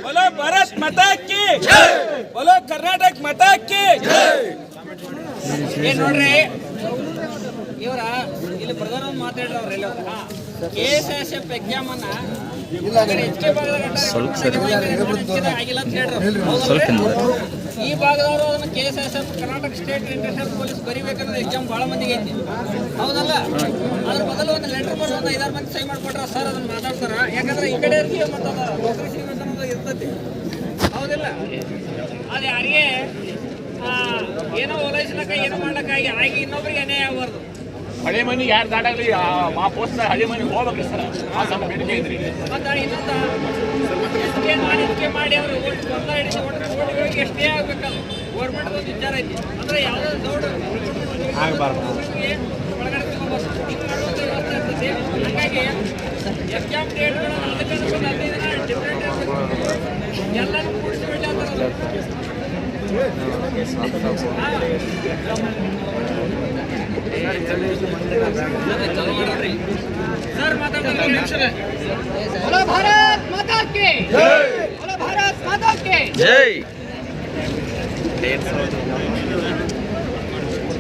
बोलो भारत माता की जय, बोलो कर्नाटक माता की जय. ನೋಡ್ರಿ ಇವರ ಇಲ್ಲಿ ಪ್ರಧಾನ ಮಾತಾಡ್ರವ್ರೆಲ್ಲ KSSF ಎಕ್ಸಾಮ್ ಅನ್ನ ಹೆಚ್ಚಿಗೆ ಭಾಗದಾಗ ಆಗಿಲ್ಲ ಅಂತ ಹೇಳ್ರು. ಈ ಭಾಗದವರು ಅದನ್ನ KSSF Karnataka state international police ಬರಿಬೇಕನ್ನೋ ಎಕ್ಸಾಮ್ ಬಹಳ ಮಂದಿಗೆ ಐತಿ, ಹೌದಲ್ಲ? ಅದ್ರ ಬದಲು ಒಂದು ಲೆಟರ್ ಬರೋ 5-6 ಮಂದಿ ಸೈ ಮಾಡ್ಕೊಟ್ರ ಸರ್ ಅದನ್ನ ಮಾತಾಡ್ತಾರ. ಯಾಕಂದ್ರೆ ಈ ಕಡೆ ಮತ್ತು ನೌಕರಿ ಶ್ರೀಮಂತ ಅನ್ನೋದು ಇರ್ತೈತಿ, ಹೌದಿಲ್ಲ? ಅದು ಯಾರಿಗೆ ಏನೋ ಓಲೈಸ್ಲಕ್ಕ ಏನೋ ಮಾಡ್ಲಕ್ಕಾಗಿ ಆಗಿ ಇನ್ನೊಬ್ರಿಗೆ ಅನ್ಯಾಯ ಆಗಬಾರ್ದು. ಹಳೆ ಮನೆ ಯಾರು ದಾಟಾಗ್ಲಿ ಆ ಪೋಸ್ಟ್ ಹಳೆ ಮನೆಗೆ ಹೋಗ್ಬೇಕು ಸರ್. ಆ ಸ್ವಲ್ಪ ಬೇಡಿಕೆ ಇದ್ರಿ. ಮತ್ತು ಇನ್ನೊಂದು ಎಷ್ಟೇ ಮಾನಿಕೆ ಮಾಡಿ ಅವರು ಸ್ಪರ್ಧ ಹಿಡಿಸಿ ಓಟ್ಗಳಿಗೆ ಎಷ್ಟೇ ಆಗ್ಬೇಕಲ್ಲ, ಗೌರ್ಮೆಂಟ್ ಒಂದು ವಿಚಾರ ಐತಿ. ಅಂದರೆ ಯಾವುದೋ ದೊಡ್ಡ ಆಗಬಾರ್ದು ಒಳಗಡೆ ತಗೋಬಾರ್ದು, ಹಿಂಗೆ ಮಾಡುವಂಥ ವ್ಯವಸ್ಥೆ ಇರ್ತೈತಿ. ಹಾಗಾಗಿ ಎಕ್ಸಾಮ್ ಡೇಟ್ಗಳನ್ನು ಅದಕ್ಕೆ 15 ದಿನ ಡಿಫ್ರೆಂಟ್ ಇರ್ತೈತಿ, ಎಲ್ಲರೂ ಕೂಡಿಸಿಬಿಟ್ಟು ಅಂತಾರೆ. सर बोलो भारत माता की जय, बोलो भारत माता की ಜೈ.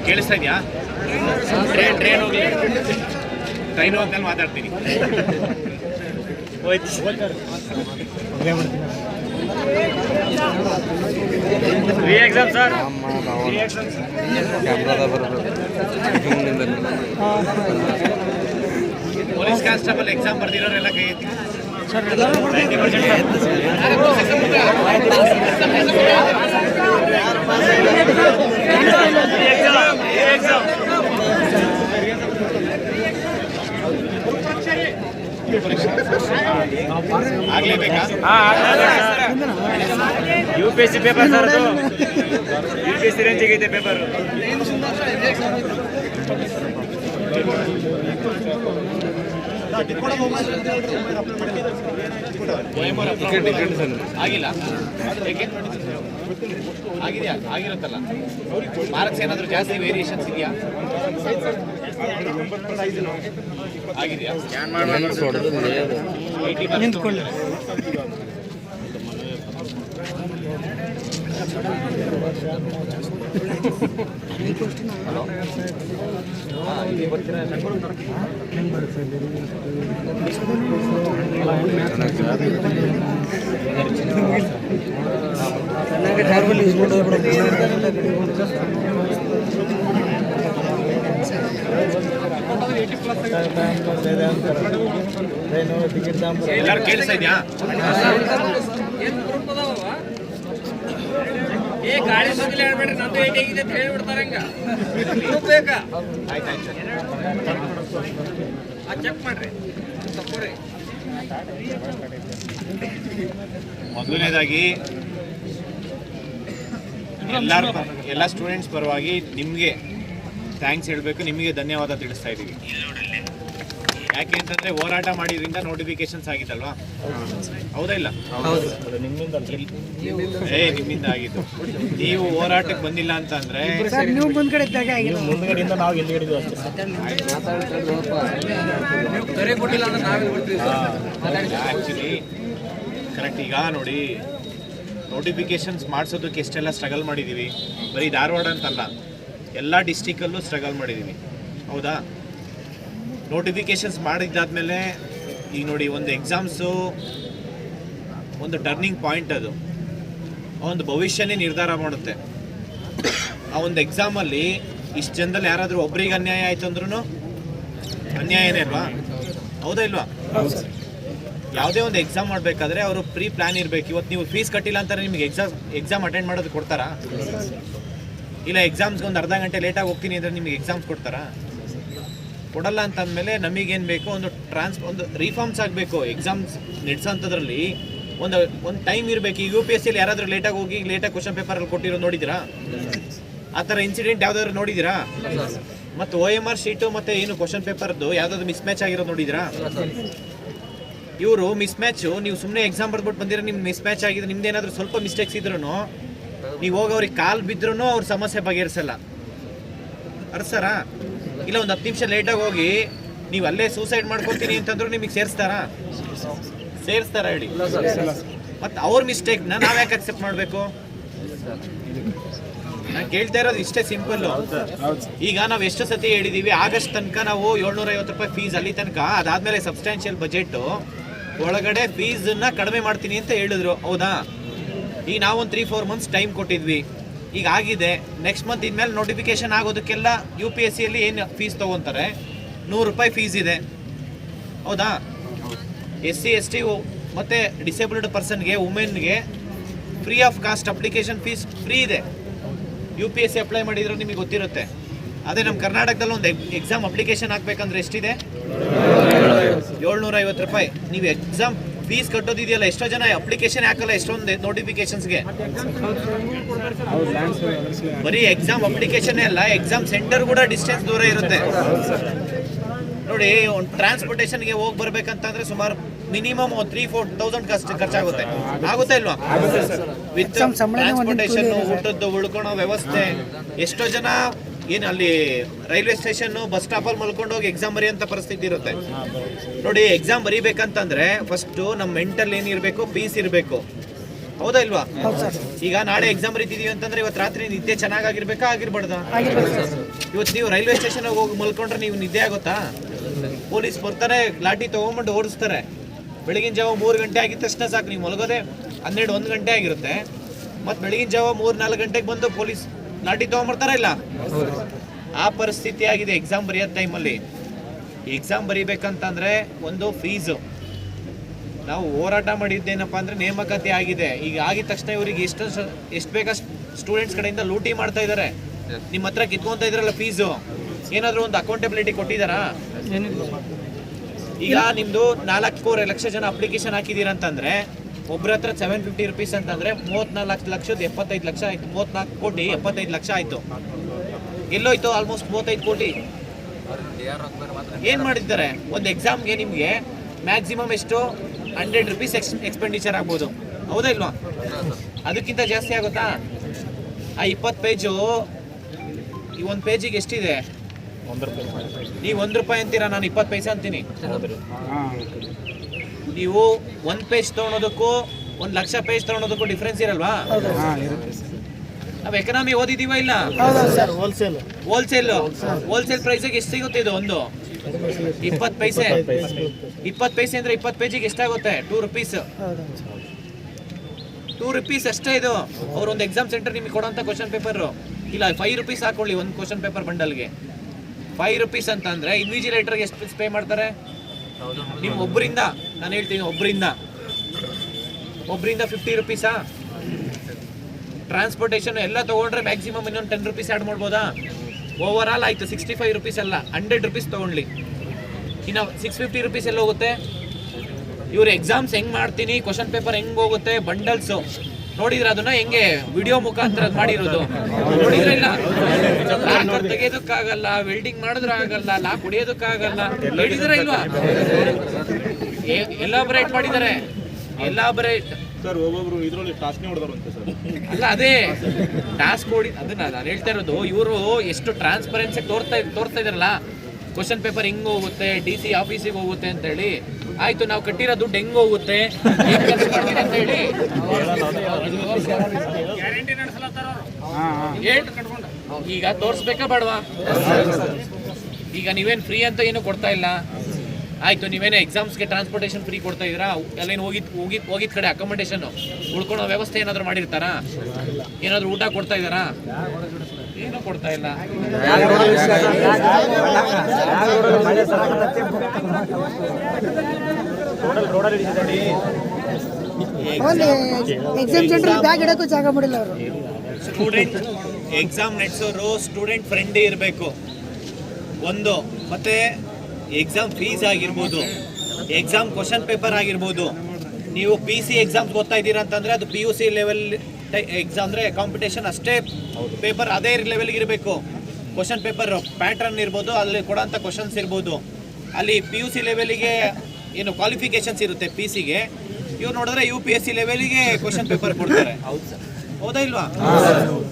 ಕೇಳಿಸ್ತಾ ಇದೆಯಾ? ಟ್ರೈನ್ ಹೋಗಿ ಟ್ರೈನ್ ಹೋಗ್ದಲ್ಲಿ ಮಾತಾಡ್ತೀನಿ. Exam sir police constable exam ಬರ್ದಿರೋರೆಲ್ಲ ಕೈ ಎತ್ತಿ. ಆಗ್ಲೇಬೇಕಾ? UPSC ಪೇಪರ್ ಸರ್, ಅದು UPSC ರೇಂಜಿಗೆ ಇದೆ ಪೇಪರ್. ಆಗಿಲ್ಲ ಏಕೆ ಆಗಿದೆಯಾ? ಆಗಿರುತ್ತಲ್ಲ. ಮಾರ್ಕ್ಸ್ ಏನಾದರೂ ಜಾಸ್ತಿ ವೇರಿಯೇಷನ್ಸ್ ಇದೆಯಾ? ಆಗಿದೆಯಾ? ನಿಂತ್ಕೊಳ್ಳಿ. ಎಲ್ಲರೂ ಕೇಳಿಸ್ತಾ ಇದೆಯಾ? ಏ ಗಾಡಿ ಬಂದಿಲ್ಲ ಹೇಳ್ಬೇಡ್ರಿ, ನಂದು 8 ಆಗಿದೆ ಅಂತ ಹೇಳ್ಬಿಡ್ತಾರೆ. ಹಂಗ ಬೇಕಾ? ಆಯ್ತಾಯ್ತು, ಚೆಕ್ ಮಾಡ್ರಿ. ತಪ್ಪುರಿ. ಮೊದಲನೇದಾಗಿ ಎಲ್ಲ ಸ್ಟೂಡೆಂಟ್ಸ್ ಪರವಾಗಿ ನಿಮಗೆ ಥ್ಯಾಂಕ್ಸ್ ಹೇಳಬೇಕು, ನಿಮಗೆ ಧನ್ಯವಾದ ತಿಳಿಸ್ತಾ ಇದ್ದೀವಿ. ಯಾಕೆ ಅಂತಂದರೆ ಹೋರಾಟ ಮಾಡಿದ್ರಿಂದ ನೋಟಿಫಿಕೇಶನ್ಸ್ ಆಗಿತ್ತಲ್ವಾ? ಹೌದಾ ಇಲ್ಲ? ನಿಮ್ಮಿಂದ ಆಗಿದ್ದು. ನೀವು ಹೋರಾಟಕ್ಕೆ ಬಂದಿಲ್ಲ ಅಂತಂದ್ರೆ ಮುಂದ್ಗಡೆಯಿಂದ ನಾವು ಎಲ್ಲಿ ಹಿಡಿದು ಆ್ಯಕ್ಚುಲಿ ಕರೆಕ್ಟ್. ಈಗ ನೋಡಿ, ನೋಟಿಫಿಕೇಶನ್ಸ್ ಮಾಡಿಸೋದಕ್ಕೆ ಎಷ್ಟೆಲ್ಲ ಸ್ಟ್ರಗಲ್ ಮಾಡಿದ್ದೀವಿ. ಬರೀ ಧಾರವಾಡ ಅಂತಲ್ಲ, ಎಲ್ಲ ಡಿಸ್ಟಿಕಲ್ಲೂ ಸ್ಟ್ರಗಲ್ ಮಾಡಿದ್ದೀವಿ, ಹೌದಾ? ನೋಟಿಫಿಕೇಶನ್ಸ್ ಮಾಡಿದ್ದಾದ್ಮೇಲೆ ಈಗ ನೋಡಿ, ಒಂದು ಎಕ್ಸಾಮ್ಸು ಒಂದು ಟರ್ನಿಂಗ್ ಪಾಯಿಂಟ್. ಅದು ಒಂದು ಭವಿಷ್ಯನೇ ನಿರ್ಧಾರ ಮಾಡುತ್ತೆ. ಆ ಒಂದು ಎಕ್ಸಾಮಲ್ಲಿ ಇಷ್ಟು ಜನದಲ್ಲಿ ಯಾರಾದರೂ ಒಬ್ರಿಗೆ ಅನ್ಯಾಯ ಆಯ್ತು ಅಂದ್ರೂ ಅನ್ಯಾಯನೇ ಅಲ್ವಾ? ಹೌದಾ ಇಲ್ವಾ? ಯಾವುದೇ ಒಂದು ಎಕ್ಸಾಮ್ ಮಾಡಬೇಕಾದ್ರೆ ಅವರು ಪ್ರೀ ಪ್ಲ್ಯಾನ್ ಇರಬೇಕು. ಇವತ್ತು ನೀವು ಫೀಸ್ ಕಟ್ಟಿಲ್ಲ ಅಂತಾರೆ, ನಿಮಗೆ ಎಕ್ಸಾಮ್ ಅಟೆಂಡ್ ಮಾಡೋದು ಕೊಡ್ತಾರಾ? ಇಲ್ಲ. ಎಕ್ಸಾಮ್ಸ್ಗೆ ಒಂದು ಅರ್ಧ ಗಂಟೆ ಲೇಟಾಗಿ ಹೋಗ್ತೀನಿ ಅಂದರೆ ನಿಮಗೆ ಎಕ್ಸಾಮ್ಸ್ ಕೊಡ್ತಾರಾ? ಕೊಡಲ್ಲ. ಅಂತಂದಮೇಲೆ ನಮಗೇನು ಬೇಕು, ಒಂದು ರಿಫಾರ್ಮ್ಸ್ ಆಗಬೇಕು. ಎಕ್ಸಾಮ್ಸ್ ನಡೆಸೋಂಥದ್ರಲ್ಲಿ ಒಂದು ಟೈಮ್ ಇರಬೇಕು. ಈಗ UPSCಯಲ್ಲಿ ಯಾರಾದರೂ ಲೇಟಾಗಿ ಕ್ವಶನ್ ಪೇಪರಲ್ಲಿ ಕೊಟ್ಟಿರೋ ನೋಡಿದ್ದೀರಾ? ಆ ಥರ ಇನ್ಸಿಡೆಂಟ್ ಯಾವುದಾದ್ರು ನೋಡಿದ್ದೀರಾ? ಮತ್ತು OMR ಶೀಟು ಮತ್ತು ಏನು ಕ್ವಶನ್ ಪೇಪರ್ದು ಯಾವುದಾದ್ರು ಮಿಸ್ಮ್ಯಾಚ್ ಆಗಿರೋದು ನೋಡಿದ್ದೀರಾ? ಇವರು ಮಿಸ್ಮ್ಯಾಚು, ನೀವು ಸುಮ್ಮನೆ ಎಕ್ಸಾಮ್ ಬರ್ಬಿಟ್ಟು ಬಂದಿರೋ ನಿಮ್ಗೆ ಮಿಸ್ಮ್ಯಾಚ್ ಆಗಿದೆ, ನಿಮ್ದೇನಾದರೂ ಸ್ವಲ್ಪ ಮಿಸ್ಟೇಕ್ಸ್ ಇದ್ರೂ ನೀವು ಹೋಗಿ ಅವ್ರಿಗೆ ಕಾಲು ಬಿದ್ರೂ ಅವ್ರ ಸಮಸ್ಯೆ ಬಗೆಹರಿಸಲ್ಲ. ಅರ್ಸರ ಇಲ್ಲ, ಒಂದು 10 ನಿಮಿಷ ಲೇಟಾಗಿ ಹೋಗಿ ನೀವು ಅಲ್ಲೇ ಸೂಸೈಡ್ ಮಾಡ್ಕೊತೀನಿ ಅಂತಂದ್ರೂ ನಿಮಗೆ ಸೇರಿಸ್ತಾರಾ ಹೇಳಿ? ಮತ್ತು ಅವ್ರ ಮಿಸ್ಟೇಕ್ನ ನಾವು ಯಾಕೆ ಅಕ್ಸೆಪ್ಟ್ ಮಾಡಬೇಕು? ನಾನು ಕೇಳ್ತಾ ಇರೋದು ಇಷ್ಟೇ ಸಿಂಪಲ್ಲು. ಈಗ ನಾವು ಎಷ್ಟು ಸತಿ ಹೇಳಿದ್ದೀವಿ, ಆಗಸ್ಟ್ ತನಕ ನಾವು 750 ರೂಪಾಯಿ ಫೀಸ್, ಅಲ್ಲಿ ತನಕ. ಅದಾದಮೇಲೆ ಸಬ್ಸ್ಟ್ಯಾನ್ಷಿಯಲ್ ಬಜೆಟು ಒಳಗಡೆ ಫೀಸನ್ನು ಕಡಿಮೆ ಮಾಡ್ತೀನಿ ಅಂತ ಹೇಳಿದ್ರು, ಹೌದಾ? ಈಗ ನಾವೊಂದು 3-4 ಮಂತ್ಸ್ ಟೈಮ್ ಕೊಟ್ಟಿದ್ವಿ, ಈಗ ಆಗಿದೆ. ನೆಕ್ಸ್ಟ್ ಮಂತ್ ಇನ್ಮೇಲೆ ನೋಟಿಫಿಕೇಶನ್ ಆಗೋದಕ್ಕೆಲ್ಲ UPSCಯಲ್ಲಿ ಏನು ಫೀಸ್ ತೊಗೊತಾರೆ, 100 ರೂಪಾಯಿ ಫೀಸ್ ಇದೆ, ಹೌದಾ? SC ST ಮತ್ತು ಡಿಸೇಬಲ್ಡ್ ಪರ್ಸನ್ಗೆ, ವುಮೆನ್ಗೆ free of cost application fees free ಇದೆ. UPSC ಅಪ್ಲೈ ಮಾಡಿದ್ರು ನಿಮಗೆ ಗೊತ್ತಿರುತ್ತೆ. ಅದೇ ನಮ್ಮ ಕರ್ನಾಟಕದಲ್ಲಿ ಒಂದು ಎಕ್ಸಾಮ್ ಅಪ್ಲಿಕೇಶನ್ ಹಾಕ್ಬೇಕಂದ್ರೆ ಎಷ್ಟಿದೆ? 750 ರೂಪಾಯಿ. ನೀವು ಎಕ್ಸಾಮ್ ಫೀಸ್ ಕಟ್ಟೋದಿದೆಯಲ್ಲ, ಎಷ್ಟೋ ಜನ ಅಪ್ಲಿಕೇಶನ್ ಹಾಕಲ್ಲ ಎಷ್ಟೊಂದು ನೋಟಿಫಿಕೇಶನ್ಸ್ಗೆ. ಬರೀ ಎಕ್ಸಾಮ್ ಅಪ್ಲಿಕೇಶನ್ನೇ ಅಲ್ಲ, ಎಕ್ಸಾಮ್ ಸೆಂಟರ್ ಕೂಡ ಡಿಸ್ಟೆನ್ಸ್ ದೂರ ಇರುತ್ತೆ. ನೋಡಿ, ಒಂದು ಟ್ರಾನ್ಸ್ಪೋರ್ಟೇಷನ್ಗೆ ಹೋಗಿ ಬರ್ಬೇಕಂತಂದ್ರೆ ಸುಮಾರು ಮಿನಿಮಮ್ 3-4,000 ಖರ್ಚಾಗುತ್ತೆ. ಆಗುತ್ತಾ ಇಲ್ವಾ? ವಿತ್ ಟ್ರಾನ್ಸ್ಪೋರ್ಟೇಷನ್, ಊಟದ್ದು, ಉಳ್ಕೊಳೋ ವ್ಯವಸ್ಥೆ. ಎಷ್ಟೋ ಜನ ಏನು ಅಲ್ಲಿ ರೈಲ್ವೆ ಸ್ಟೇಷನ್, ಬಸ್ ಸ್ಟಾಪಲ್ಲಿ ಮಲ್ಕೊಂಡು ಹೋಗಿ ಎಕ್ಸಾಮ್ ಬರೆಯೋಂಥ ಪರಿಸ್ಥಿತಿ ಇರುತ್ತೆ. ನೋಡಿ, ಎಕ್ಸಾಮ್ ಬರೀಬೇಕಂತಂದ್ರೆ ಫಸ್ಟು ನಮ್ಮ ಮೆಂಟಲ್ ಏನಿರಬೇಕು, ಪೀಸ್ ಇರಬೇಕು, ಹೌದಾ ಇಲ್ವಾ? ಈಗ ನಾಳೆ ಎಕ್ಸಾಮ್ ಬರೀತಿದೀವಿ ಅಂತಂದ್ರೆ ಇವತ್ತು ರಾತ್ರಿ ನಿದ್ದೆ ಚೆನ್ನಾಗಿರ್ಬೇಕಾ, ಆಗಿರ್ಬಾರ್ದಾ? ಇವತ್ತು ನೀವು ರೈಲ್ವೆ ಸ್ಟೇಷನ್ ಹೋಗಿ ಮಲ್ಕೊಂಡ್ರೆ ನೀವು ನಿದ್ದೆ ಆಗುತ್ತಾ? ಪೊಲೀಸ್ ಬರ್ತಾರೆ, ಲಾಠಿ ತೊಗೊಂಡ್ಬಿಟ್ಟು ಓಡಿಸ್ತಾರೆ. ಬೆಳಗಿನ ಜಾವ 3 ಗಂಟೆ ಆಗಿದ ತಕ್ಷಣ ಸಾಕು, ನೀವು ಮಲಗೋದೆ 12-1 ಗಂಟೆ ಆಗಿರುತ್ತೆ. ಮತ್ತು ಬೆಳಗಿನ ಜಾವ 3-4 ಗಂಟೆಗೆ ಬಂದು ಪೊಲೀಸ್ ಲಾಠಿ ತೊಗೊಂಬರ್ತಾರ ಇಲ್ಲ? ಆ ಪರಿಸ್ಥಿತಿ ಆಗಿದೆ ಎಕ್ಸಾಮ್ ಬರೆಯೋ ಟೈಮಲ್ಲಿ. ಎಕ್ಸಾಮ್ ಬರೀಬೇಕಂತಂದರೆ ಒಂದು ಫೀಸು. ನಾವು ಹೋರಾಟ ಮಾಡಿದ್ದೇನಪ್ಪ ಅಂದರೆ ನೇಮಕಾತಿ ಆಗಿದೆ. ಈಗ ಆಗಿದ ತಕ್ಷಣ ಇವರಿಗೆ ಎಷ್ಟು ಬೇಕಷ್ಟು ಸ್ಟೂಡೆಂಟ್ಸ್ ಕಡೆಯಿಂದ ಲೂಟಿ ಮಾಡ್ತಾ ಇದ್ದಾರೆ. ನಿಮ್ಮ ಹತ್ರ ಕಿತ್ಕೊತಾ ಇದ್ರಲ್ಲ ಫೀಸು, ಏನಾದರೂ ಒಂದು ಅಕೌಂಟಬಿಲಿಟಿ ಕೊಟ್ಟಿದ್ದಾರಾ? ಈಗ ನಿಮ್ಮದು 4-4 ಲಕ್ಷ ಜನ ಅಪ್ಲಿಕೇಶನ್ ಹಾಕಿದ್ದೀರ ಅಂತಂದರೆ ಒಬ್ಬರ ಹತ್ರ 750 ರೂಪೀಸ್ ಅಂತಂದರೆ 34 ಲಕ್ಷದ 75 ಲಕ್ಷ ಆಯಿತು. 34 ಕೋಟಿ 75 ಲಕ್ಷ ಆಯಿತು. ಎಲ್ಲೋಯ್ತು? ಆಲ್ಮೋಸ್ಟ್ 35 ಕೋಟಿ. ಏನು ಮಾಡಿದ್ದಾರೆ? ಒಂದು ಎಕ್ಸಾಮ್ಗೆ ನಿಮಗೆ ಮ್ಯಾಕ್ಸಿಮಮ್ ಎಷ್ಟು 100 ರೂಪೀಸ್ ಎಕ್ಸ್ಪೆಂಡಿಚರ್ ಆಗ್ಬೋದು, ಹೌದಾ ಇಲ್ವಾ? ಅದಕ್ಕಿಂತ ಜಾಸ್ತಿ ಆಗುತ್ತಾ? ಆ 20 ಪೇಜು, ಈ ಒಂದು ಪೇಜಿಗೆ ಎಷ್ಟಿದೆ? ನೀವು 1 ರೂಪಾಯಿ ಅಂತೀರಾ, ನಾನು 20 ಪೈಸೆ ಅಂತೀನಿ. ನೀವು 1 ಪೇಜ್ ತೊಗೊಳೋದಕ್ಕೂ 1 ಲಕ್ಷ ಪೇಜ್ ತೊಗೊಳೋದಕ್ಕೂ ಡಿಫ್ರೆನ್ಸ್ ಇರಲ್ವಾ? ನಾವು ಎಕನಾಮಿ ಓದಿದೀವ ಇಲ್ಲ? ಹೋಲ್ಸೇಲ್ ಪ್ರೈಸಿಗೆ ಎಷ್ಟು ಸಿಗುತ್ತೆ ಇದು? ಒಂದು 20 ಪೈಸೆ. 20 ಪೈಸೆ ಅಂದರೆ 20 ಪೇಜಿಗೆ ಎಷ್ಟಾಗುತ್ತೆ? 2 ರೂಪೀಸ್. 2 ರೂಪೀಸ್ ಅಷ್ಟೇ ಇದು. ಅವ್ರು ಒಂದು ಎಕ್ಸಾಮ್ ಸೆಂಟರ್ ನಿಮಗೆ ಕೊಡೋಂಥ ಕ್ವಶನ್ ಪೇಪರು ಇಲ್ಲ 5 ರೂಪೀಸ್ ಹಾಕೊಳ್ಳಿ ಒಂದು ಕ್ವಶನ್ ಪೇಪರ್ ಬಂಡಲ್ಗೆ. 5 ರೂಪೀಸ್ ಅಂತ ಅಂದರೆ ಇನ್ವಿಜಿಲೇಟರ್ಗೆ ಎಷ್ಟು ಪೇ ಮಾಡ್ತಾರೆ? ನಿಮ್ಮ ಒಬ್ಬರಿಂದ, ನಾನು ಹೇಳ್ತೀನಿ ಒಬ್ಬರಿಂದ 50 ರೂಪೀಸಾ? ಟ್ರಾನ್ಸ್ಪೋರ್ಟೇಷನ್ ಎಲ್ಲ ತೊಗೊಂಡ್ರೆ ಮ್ಯಾಕ್ಸಿಮಮ್ ಇನ್ನೊಂದು 10 ರೂಪೀಸ್ ಆ್ಯಡ್ ಮಾಡ್ಬೋದಾ? ಓವರ್ ಆಲ್ ಆಯಿತು 65 ರೂಪೀಸ್ ಅಲ್ಲ, 100 ರೂಪೀಸ್ ತೊಗೊಳ್ಳಿ. ಇನ್ನು 650 ರೂಪೀಸ್ ಎಲ್ಲ ಹೋಗುತ್ತೆ. ಇವ್ರು ಎಕ್ಸಾಮ್ಸ್ ಹೆಂಗೆ ಮಾಡ್ತೀನಿ, ಕ್ವಶನ್ ಪೇಪರ್ ಹೆಂಗೆ ಹೋಗುತ್ತೆ, ಬಂಡಲ್ಸು ನೋಡಿದ್ರೆ ಅದನ್ನ ಹೆಂಗೆ ವಿಡಿಯೋ ಮುಖಾಂತರ ಮಾಡಿರೋದು ನೋಡಿದ್ರೆ ಇಲ್ಲ? ಲಾಕರ್ ತೆಗೆಯೋದಕ್ಕಾಗಲ್ಲ, ವೆಲ್ಡಿಂಗ್ ಮಾಡಿದ್ರೆ ಆಗಲ್ಲ, ಲಾಕ್ ಹೊಡಿಯೋದಕ್ಕಾಗಲ್ಲ, ಹೇಳಿದ್ರೆ ಇಲ್ವಾ? ಎಲಾಬರೇಟ್ ಮಾಡಿದ್ದಾರೆ, ಎಲಾಬರೇಟ್. ಸರ್ ಒಬ್ಬೊಬ್ರು ಇದರಲ್ಲಿ ಟಾಸ್ಕ್ ಹೊಡೆದಾರಂತೆ ಸರ್. ಅಲ್ಲ, ಅದೇ ಟಾಸ್ಕ್ ಹೊಡಿ, ಅದನ್ನ ನಾನು ಹೇಳ್ತಾ ಇರೋದು. ಇವರು ಎಷ್ಟು ಟ್ರಾನ್ಸ್ಪರೆನ್ಸಿ ತೋರ್ತಾ ಇದಾರಲ್ಲ, ಕ್ವಶನ್ ಪೇಪರ್ ಹೆಂಗೆ ಹೋಗುತ್ತೆ, DC ಆಫೀಸಿಗೆ ಹೋಗುತ್ತೆ ಅಂತ ಹೇಳಿ. ಆಯ್ತು, ನಾವು ಕಟ್ಟಿರೋ ದುಡ್ಡು ಹೆಂಗೆ ಹೋಗುತ್ತೆ, ಹೆಂಗೆ ಖರ್ಚು ಮಾಡ್ತೀವಿ ಅಂತ ಹೇಳಿ ಈಗ ತೋರಿಸ್ಬೇಕಾ ಬೇಡವಾ? ಈಗ ನೀವೇನು ಫ್ರೀ ಅಂತ ಏನು ಕೊಡ್ತಾ ಇಲ್ಲ. ಆಯಿತು, ನೀವೇನೋ ಎಕ್ಸಾಮ್ಸ್ಗೆ ಟ್ರಾನ್ಸ್ಪೋರ್ಟೇಷನ್ ಫ್ರೀ ಕೊಡ್ತಾ ಇದ್ದೀರಾ? ಅಲ್ಲೇನು ಹೋಗಿದ ಕಡೆ ಅಕೊಮಡೇಷನ್ನು ಉಳ್ಕೊಳ್ಳೋ ವ್ಯವಸ್ಥೆ ಏನಾದರೂ ಮಾಡಿರ್ತಾರಾ? ಏನಾದರೂ ಊಟ ಕೊಡ್ತಾ ಇದ್ದಾರಾ? ಏನೂ ಕೊಡ್ತಾ ಇಲ್ಲ. ಸ್ಟೂಡೆಂಟ್ ಎಕ್ಸಾಮ್ ನಡೆಸೋರು ಸ್ಟೂಡೆಂಟ್ ಫ್ರೆಂಡೇ ಇರಬೇಕು ಒಂದು. ಮತ್ತೆ ಎಕ್ಸಾಮ್ ಫೀಸ್ ಆಗಿರ್ಬೋದು, ಎಕ್ಸಾಮ್ ಕ್ವಶನ್ ಪೇಪರ್ ಆಗಿರ್ಬೋದು. ನೀವು PC ಎಕ್ಸಾಮ್ಸ್ ಓದ್ತಾ ಇದ್ದೀರಾ ಅಂತಂದರೆ ಅದು PUC ಲೆವೆಲ್ ಎಕ್ಸಾಮ್ ಅಂದರೆ ಕಾಂಪಿಟೇಷನ್ ಅಷ್ಟೇ ಪೇಪರ್ ಅದೇ ಲೆವೆಲ್ಗೆ ಇರಬೇಕು. ಕ್ವಶನ್ ಪೇಪರ್ ಪ್ಯಾಟ್ರನ್ ಇರ್ಬೋದು, ಅಲ್ಲಿ ಕೊಡೋಂಥ ಕ್ವಶನ್ಸ್ ಇರ್ಬೋದು. ಅಲ್ಲಿ PUC ಲೆವೆಲಿಗೆ ಏನು ಕ್ವಾಲಿಫಿಕೇಷನ್ಸ್ ಇರುತ್ತೆ PCಗೆ, ಇವ್ರು ನೋಡಿದ್ರೆ UPSC ಲೆವೆಲಿಗೆ ಕ್ವಶನ್ ಪೇಪರ್ ಕೊಡ್ತಾರೆ, ಹೌದಾ ಇಲ್ವಾ?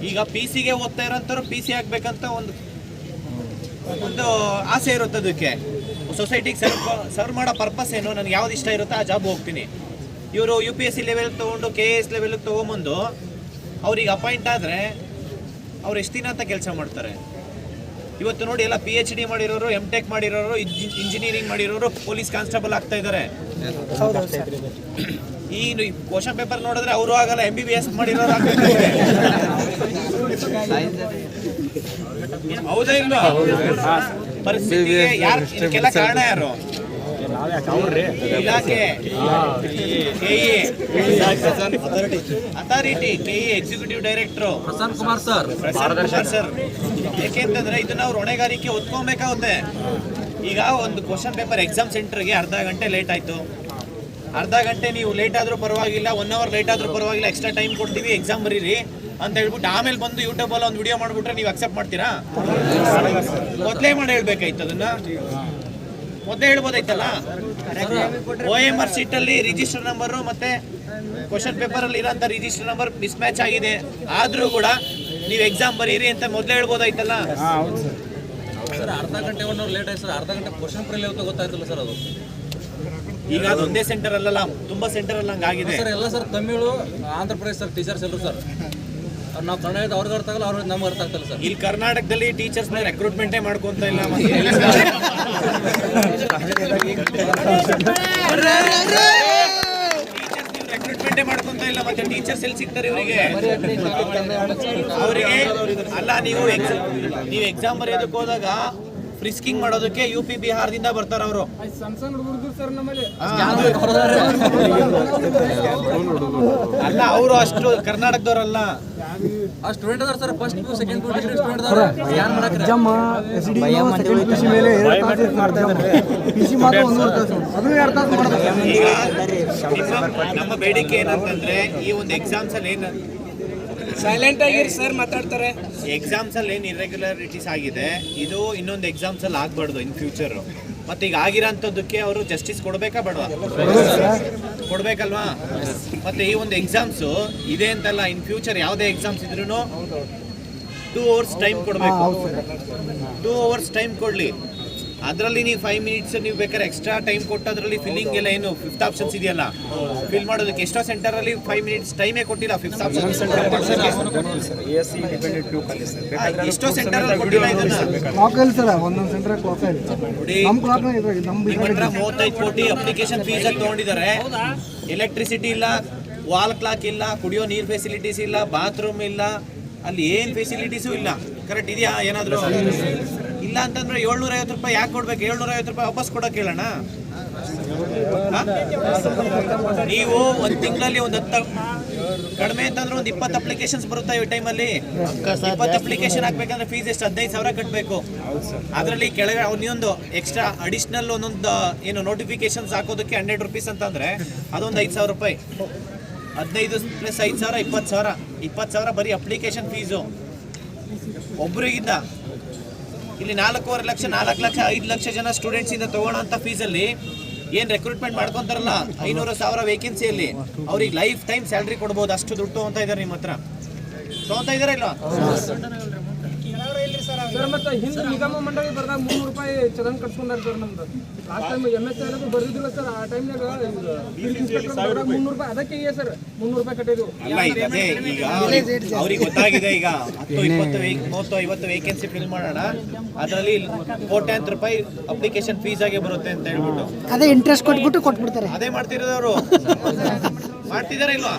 ಈಗ PCಗೆ ಓದ್ತಾ ಇರೋಂಥವ್ರು PC ಆಗಬೇಕಂತ ಒಂದು ಆಸೆ ಇರುತ್ತೆ. ಅದಕ್ಕೆ ಸೊಸೈಟಿಗೆ ಸರ್ವ್ ಮಾಡೋ ಪರ್ಪಸ್ ಏನು, ನನಗೆ ಯಾವ್ದು ಇಷ್ಟ ಇರುತ್ತೋ ಆ ಜಾಬ್ ಹೋಗ್ತೀನಿ. ಇವರು UPSC ಲೆವೆಲ್ ತೊಗೊಂಡು KS ಲೆವೆಲ್ಗೆ ತೊಗೊಂಬಂದು ಅವ್ರಿಗೆ ಅಪಾಯಿಂಟ್ ಆದರೆ ಅವ್ರು ಎಷ್ಟು ದಿನ ಅಂತ ಕೆಲಸ ಮಾಡ್ತಾರೆ? ಇವತ್ತು ನೋಡಿ ಎಲ್ಲ PhD ಮಾಡಿರೋರು, MTech ಮಾಡಿರೋರು, ಇಂಜಿನಿಯರಿಂಗ್ ಮಾಡಿರೋರು ಪೊಲೀಸ್ ಕಾನ್ಸ್ಟೇಬಲ್ ಆಗ್ತಾ ಇದ್ದಾರೆ. ಈ ಕ್ವಶನ್ ಪೇಪರ್ ನೋಡಿದ್ರೆ ಅವರು ಆಗಲ್ಲ, MBBS ಮಾಡಿರೋರು ಆಗ್ತಾರೆ. ಹೌದಾ ಇಲ್ವಾ? ಪರಿಸ್ಥಿತಿಗೆ ಯಾರು ಇದಕ್ಕೆಲ್ಲ ಕಾರಣ ಯಾರು? ಇಲಾಖೆ, authority, KE executive director Prasanna Kumar sir. ಯಾಕೆಂತಂದ್ರೆ ಇದನ್ನ ಅವ್ರು ಹೊಣೆಗಾರಿಕೆ ಹೊತ್ಕೊಬೇಕಾಗುತ್ತೆ. ಈಗ ಒಂದು ಕ್ವಶನ್ ಪೇಪರ್ ಎಕ್ಸಾಮ್ ಸೆಂಟರ್ಗೆ ಅರ್ಧ ಗಂಟೆ ಲೇಟ್ ಆಯ್ತು. ಅರ್ಧ ಗಂಟೆ ನೀವು ಲೇಟ್ ಆದ್ರೂ ಪರವಾಗಿಲ್ಲ, 1 ಅವರ್ ಲೇಟ್ ಆದ್ರೂ ಪರವಾಗಿಲ್ಲ, ಎಕ್ಸ್ಟ್ರಾ ಟೈಮ್ ಕೊಡ್ತೀವಿ, ಎಕ್ಸಾಮ್ ಬರೀರಿ ಅಂತ ಹೇಳ್ಬಿಟ್ಟು ಆಮೇಲೆ ಬಂದು ಯೂಟ್ಯೂಬಲ್ಲಿ ಒಂದು ವಿಡಿಯೋ ಮಾಡ್ಬಿಟ್ರೆ ನೀವು ಅಕ್ಸೆಪ್ಟ್ ಮಾಡ್ತೀರಾ? ಮೊದಲೇ ಮಾಡಿ ಹೇಳ್ಬೇಕಾಯ್ತು, ಅದನ್ನ ಮೊದಲೇ ಹೇಳ್ಬೋದಾಯ್ತಲ್ಲ. OMR ಸೀಟಲ್ಲಿ ರಿಜಿಸ್ಟರ್ ನಂಬರು ಮತ್ತೆ ಕ್ವಶನ್ ಪೇಪರಲ್ಲಿ ಇರೋಂಥ ರಿಜಿಸ್ಟರ್ ನಂಬರ್ ಮಿಸ್ ಮ್ಯಾಚ್ ಆಗಿದೆ, ಆದರೂ ಕೂಡ ನೀವು ಎಕ್ಸಾಮ್ ಬರೀರಿ ಅಂತ ಮೊದಲೇ ಹೇಳ್ಬೋದಾಯ್ತಲ್ಲ. ಸರ್ ಅರ್ಧ ಗಂಟೆ 1 ಅವರ್ ಲೇಟ್ ಆಯ್ತು ಸರ್. ಅರ್ಧ ಗಂಟೆ ಕ್ವಶನ್ ಪ್ರಿಲ್ ಅಂತ ಗೊತ್ತಾಯ್ತಲ್ಲ ಸರ್ ಅದು. ಈಗ ಅದೊಂದೇ ಸೆಂಟರ್ ಅಲ್ಲಲ್ಲ, ತುಂಬಾ ಸೆಂಟರ್ ಅಲ್ಲಿ ಹಂಗಾಗಿದೆ ಸರ್. ಎಲ್ಲ sir Tamil, Andhra Pradesh sir teachers ಎಲ್ಲರೂ ಸರ್. ನಾವು ಕನ್ನಡ ಅವ್ರಿಗೆ ಅರ್ಥ ಆಗಲ್ಲ, ಅವ್ರಿಗೆ ನಮ್ಗೆ ಅರ್ಥ ಆಗ್ತಲ್ಲ ಸರ್. ಇಲ್ಲಿ ಕರ್ನಾಟಕದಲ್ಲಿ ಟೀಚರ್ಸ್ನ ರೆಕ್ರೂಟ್ಮೆಂಟೇ ಮಾಡ್ಕೊಂತ ಇಲ್ಲ. ರೆಕ್ರೂಟ್ಮೆಂಟೇ ಮಾಡ್ಕೊಂತ ಇಲ್ಲ, ಮತ್ತೆ ಟೀಚರ್ಸ್ ಎಲ್ಲಿ ಸಿಗ್ತಾರೆ ಇವರಿಗೆ? ಅವರಿಗೆ ಅಲ್ಲ, ನೀವು ಎಕ್ಸಾಮ್ ಬರೆಯೋದಕ್ಕೆ ಹೋದಾಗ ಫ್ರಿಸ್ಕಿಂಗ್ ಮಾಡೋದಕ್ಕೆ UP ಬಿಹಾರದಿಂದ ಬರ್ತಾರ ಅವರು. ಅಲ್ಲ, ಅವರು ಅಷ್ಟು ಕರ್ನಾಟಕದವರಲ್ಲ. ಸ್ಟೂಡೆಂಟ್ ಅದಾರ sir. First PU second PU degree student ಅದಾರ. ಯಾರು ಮಾಡಕ್ಕೆ ನಮ್ಮ ಬೇಡಿಕೆ ಏನಂತಂದ್ರೆ, ಈ ಒಂದು ಎಕ್ಸಾಮ್ಸ್ ಅಲ್ಲಿ ಏನು ಸೈಲೆಂಟ್ ಆಗಿರಿ ಸರ್, ಮಾತಾಡ್ತಾರೆ. ಎಕ್ಸಾಮ್ಸ್ ಅಲ್ಲಿ ಏನು ಇರ್ರೆಗ್ಯುಲರಿಟೀಸ್ ಆಗಿದೆ, ಇದು ಇನ್ನೊಂದು ಎಕ್ಸಾಮ್ಸ್ ಅಲ್ಲಿ ಆಗ್ಬಾರ್ದು ಇನ್ ಫ್ಯೂಚರ್. ಮತ್ತೆ ಈಗ ಆಗಿರೋಂಥದ್ದಕ್ಕೆ ಅವರು ಜಸ್ಟಿಸ್ ಕೊಡ್ಬೇಕಾ ಬೇಡವಾ? ಕೊಡ್ಬೇಕಲ್ವಾ? ಮತ್ತೆ ಈ ಒಂದು ಎಕ್ಸಾಮ್ಸ್ ಇದೆ ಅಂತಲ್ಲ, ಇನ್ ಫ್ಯೂಚರ್ ಯಾವುದೇ ಎಕ್ಸಾಮ್ಸ್ ಇದ್ರೂ 2 ಅವರ್ಸ್ ಟೈಮ್ ಕೊಡಬೇಕು. 2 ಅವರ್ಸ್ ಟೈಮ್ ಕೊಡ್ಲಿ. ಅದರಲ್ಲಿ ನೀವು 5 ಮಿನಿಟ್ಸ್ ನೀವು ಬೇಕಾದ್ರೆ ಎಕ್ಸ್ಟ್ರಾ ಟೈಮ್ ಕೊಟ್ಟು ಅದರಲ್ಲಿ ಫಿಲ್ಲಿಂಗ್ ಎಲ್ಲ ಏನು 5th ಆಪ್ಷನ್ಸ್ ಇದೆಯಲ್ಲ ಫಿಲ್ ಮಾಡೋದಕ್ಕೆ, ಎಷ್ಟೋ ಸೆಂಟರ್ ಅಲ್ಲಿ 5 ಮಿನಿಟ್ಸ್ ಟೈಮೇ ಕೊಟ್ಟಿಲ್ಲ 5th ಆಪ್ಷನ್. ಎಷ್ಟೋ ಸೆಂಟರ್ ಅಲ್ಲಿ ಕೊಟ್ಟಿಲ್ಲ ಇದನ್ನ. ನಿಮ್ಮ ಹತ್ರ 35 ಕೋಟಿ ಅಪ್ಲಿಕೇಶನ್ ಫೀಸ್ ಆಗಿ ತಗೊಂಡಿದ್ದಾರೆ. ಎಲೆಕ್ಟ್ರಿಸಿಟಿ ಇಲ್ಲ, ವಾಲ್ ಕ್ಲಾಕ್ ಇಲ್ಲ, ಕುಡಿಯೋ ನೀರು ಫೆಸಿಲಿಟೀಸ್ ಇಲ್ಲ, ಬಾತ್ರೂಮ್ ಇಲ್ಲ, ಅಲ್ಲಿ ಏನ್ ಫೆಸಿಲಿಟೀಸು ಇಲ್ಲ. ಕರೆಕ್ಟ್ ಇದೆಯಾ? ಏನಾದ್ರು ಇಲ್ಲ ಅಂತಂದ್ರೆ 750 ರೂಪಾಯಿ ಯಾಕೆ ಕೊಡ್ಬೇಕು? 750 ರೂಪಾಯಿ ವಾಪಸ್ ಕೊಡೋಕೆ ಹೇಳೋಣ. ನೀವು ಒಂದು ತಿಂಗಳಲ್ಲಿ ಒಂದು 10 ಕಡಿಮೆ ಅಂತಂದ್ರೆ ಒಂದು 20 ಅಪ್ಲಿಕೇಶನ್ಸ್ ಬರುತ್ತೆ ಈ ಟೈಮಲ್ಲಿ. 20 ಅಪ್ಲಿಕೇಶನ್ ಹಾಕ್ಬೇಕಂದ್ರೆ ಫೀಸ್ ಎಷ್ಟು? 15,000 ಕಟ್ಟಬೇಕು. ಅದರಲ್ಲಿ ಕೆಳಗೆ ಇನ್ನೊಂದು ಎಕ್ಸ್ಟ್ರಾ ಅಡಿಷನಲ್ ಒಂದೊಂದು ಏನು ನೋಟಿಫಿಕೇಶನ್ಸ್ ಹಾಕೋದಕ್ಕೆ 100 ರೂಪೀಸ್ ಅಂತಂದ್ರೆ ಅದೊಂದು 5,000 ರೂಪಾಯಿ. 15 + 5,000 20,000. 20,000 ಬರೀ ಅಪ್ಲಿಕೇಶನ್ ಫೀಸು ಒಬ್ಬರಿಗಿಂದ. ಇಲ್ಲಿ 4.5 ಲಕ್ಷ 4 ಲಕ್ಷ 5 ಲಕ್ಷ ಜನ ಸ್ಟೂಡೆಂಟ್ಸ್ ಇಂದ ತಗೊಳ್ಳೋಂಥ ಫೀಸಲ್ಲಿ ಏನು ರೆಕ್ರೂಟ್ಮೆಂಟ್ ಮಾಡ್ಕೊಂತಾರಲ್ಲ 500,000 ವೇಕೆನ್ಸಿಯಲ್ಲಿ ಅವ್ರಿಗೆ ಲೈಫ್ ಟೈಮ್ ಸ್ಯಾಲ್ರಿ ಕೊಡ್ಬೋದು. ಅಷ್ಟು ದುಡ್ಡು ತೊಗೊತಾ ಇದ್ದಾರೆ ನಿಮ್ಮ ಹತ್ರ. ತೊಗೊತಾ ಇದ್ದಾರಾ ಇಲ್ವಾ? ಸರ್ ಮತ್ತೆ ಹಿಂದೆ ನಿಗಮ ಮಂಡಳಿ ಬರ್ದಾಗ 300 ರೂಪಾಯಿ ಚಲನ್ ಕಟ್ಸ್ಕೊಂಡಾರ ಸರ್. ನಮ್ದು ಲಾಸ್ಟ್ ಟೈಮ್ MSI ಅನ್ನೋದು ಬರ್ದಿದ್ದಿಲ್ಲ ಸರ್. ಆ ಟೈಮ್ನಾಗ 300 ರೂಪಾಯಿ ಅದಕ್ಕೆ ಇದೆ ಸರ್. 300 ರೂಪಾಯಿ ಕಟ್ಟಿದ್ವು. ಅಲ್ಲ, ಇದೆ ಈಗ ಅವ್ರಿಗೆ ಗೊತ್ತಾಗಿದೆ. ಈಗ 10, 20, 30, 50 ವೇಕೆನ್ಸಿ ಫಿಲ್ ಮಾಡೋಣ, ಅದರಲ್ಲಿ ಕೋಟ್ಯಾಂತರ ರೂಪಾಯಿ ಅಪ್ಲಿಕೇಶನ್ ಫೀಸ್ ಆಗಿ ಬರುತ್ತೆ ಅಂತ ಹೇಳ್ಬಿಟ್ಟು ಅದೇ ಇಂಟ್ರೆಸ್ಟ್ ಕೊಟ್ಬಿಡ್ತಾರೆ. ಅದೇ ಮಾಡ್ತಿರೋದವರು. ಮಾಡ್ತಿದಾರ ಇಲ್ವಾ?